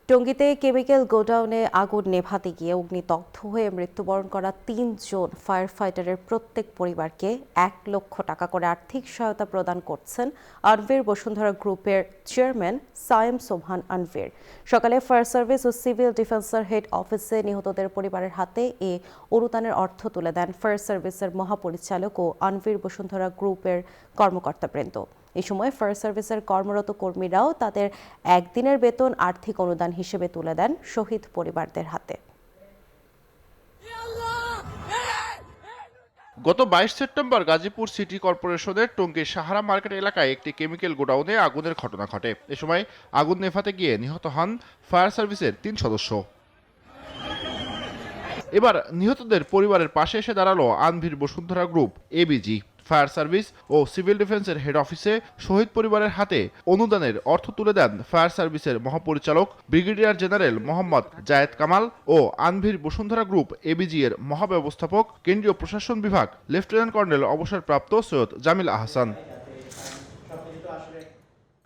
টঙ্গীতে chemical গোডাউনে আগুন নেভাতে গিয়ে অগ্নিদগ্ধ হয়ে মৃত্যুবরণ করা ৩ জন ফায়ার ফাইটারের প্রত্যেক পরিবারকে ১ লক্ষ টাকা করে আর্থিক সহায়তা প্রদান করছেন আনভির বসুন্ধরা গ্রুপের চেয়ারম্যান সায়েম সোবহান আনভির। সকালে ফায়ার সার্ভিস ও সিভিল ডিফেন্সের হেড অফিসে নিহতদের পরিবারের হাতে এ অনুদানের অর্থ তুলে দেন ফায়ার সার্ভিসের মহাপরিচালক ও আনভির বসুন্ধরা গ্রুপের কর্মকর্তাবৃন্দ। এই সময় ফায়ার সার্ভিসের কর্মরত কর্মীরাও তাদের একদিনের বেতন আর্থিক অনুদান হিসেবে তুলে দেন শহীদ পরিবারদের হাতে। গত ২২ সেপ্টেম্বর গাজীপুর সিটি কর্পোরেশনের টঙ্গীর সাহারা মার্কেট এলাকায় একটি কেমিক্যাল গোডাউনে আগুনের ঘটনা ঘটে। এ সময় আগুন নেভাতে গিয়ে নিহত হন ফায়ার সার্ভিসের ৩ সদস্য। এবার নিহতদের পরিবারের পাশে এসে দাঁড়ালো Anvir Bashundhara group ABG. Fire service ও সিভিল ডিফেন্সের হেড অফিসে শহীদ পরিবারের হাতে অনুদানের অর্থ তুলে দেন ফায়ার সার্ভিসের মহাপরিচালক ব্রিগেডিয়ার জেনারেল মোহাম্মদ জায়েদ কামাল ও আনভির বসুন্ধরা গ্রুপ এবিজি এর মহাব্যবস্থাপক কেন্দ্রীয় প্রশাসন বিভাগ লেফটেন্যান্ট কর্নেল অবসরপ্রাপ্ত সৈয়দ জামিল আহসান।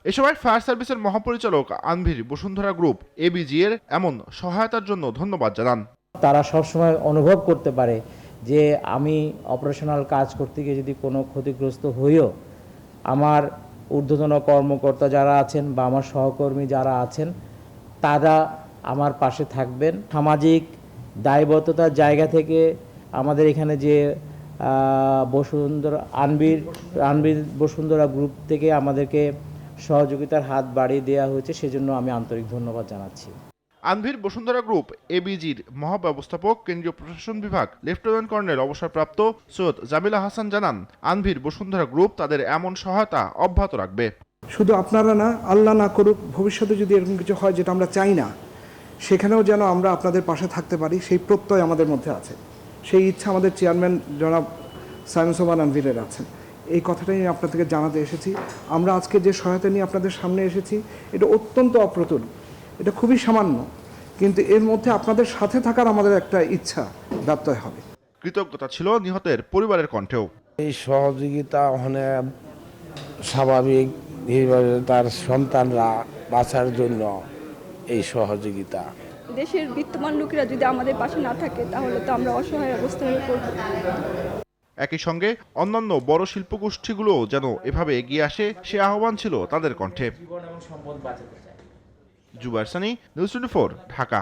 এ সময় ফায়ার সার্ভিসের মহাপরিচালক আনভির বসুন্ধরা গ্রুপ এবিজি এর এমন সহায়তার জন্য ধন্যবাদ জানান। তারা সবসময় অনুভব করতে পারে যে আমি অপারেশনাল কাজ করতে গিয়ে যদি কোনো ক্ষতিগ্রস্ত হইও আমার ঊর্ধ্বতন কর্মকর্তা যারা আছেন বা আমার সহকর্মী যারা আছেন তারা আমার পাশে থাকবেন। সামাজিক দায়বদ্ধতার জায়গা থেকে আমাদের এখানে যে আনভির বসুন্ধরা গ্রুপ থেকে আমাদেরকে সহযোগিতার হাত বাড়িয়ে দেওয়া হয়েছে, সেজন্য আমি আন্তরিক ধন্যবাদ জানাচ্ছি। আনভির বসুন্ধরা গ্রুপ এবিজির মহাব্যবস্থাপক কেন্দ্রীয় প্রশাসন বিভাগ লেফটেন্যান্ট কর্নেল অবসরপ্রাপ্ত সৈয়দ জামিল আহসান জানান, আনভির বসুন্ধরা গ্রুপ তাদের এমন সহায়তা অব্যাহত রাখবে। শুধু আপনারা না, আল্লাহ না করুক, ভবিষ্যতে যদি এরকম কিছু হয় যেটা আমরা চাই না, সেখানেও যেন আমরা আপনাদের পাশে থাকতে পারি সেই প্রত্যয় আমাদের মধ্যে আছে, সেই ইচ্ছা আমাদের চেয়ারম্যান জনাব সায়েম সোবহান আনভিরের আছে। এই কথাটাই আপনাদেরকে জানাতে এসেছি। আমরা আজকে যে সহায়তা নিয়ে আপনাদের সামনে এসেছি এটা অত্যন্ত অপ্রতুল, এটা খুবই সামান্য, কিন্তু এর মধ্যে আপনাদের সাথে থাকার আমাদের একটা ইচ্ছা ব্যত্যয় হবে। কৃতজ্ঞতা ছিল নিহতের পরিবারের কণ্ঠেও। এই সহযোগিতা অনেক স্বাভাবিক, তার সন্তানরা বাঁচার জন্য এই সহযোগিতা। দেশের বিত্তমান লোকেরা যদি আমাদের পাশে না থাকে তাহলে তো আমরা অসহায় অবস্থায় পড়ব। একই সঙ্গে অন্যান্য বড় শিল্পগোষ্ঠীগুলো যেন এভাবে এগিয়ে আসে সে আহ্বান ছিল তাদের কণ্ঠে। জুবাইর সানি, নিউজ 24, ঢাকা।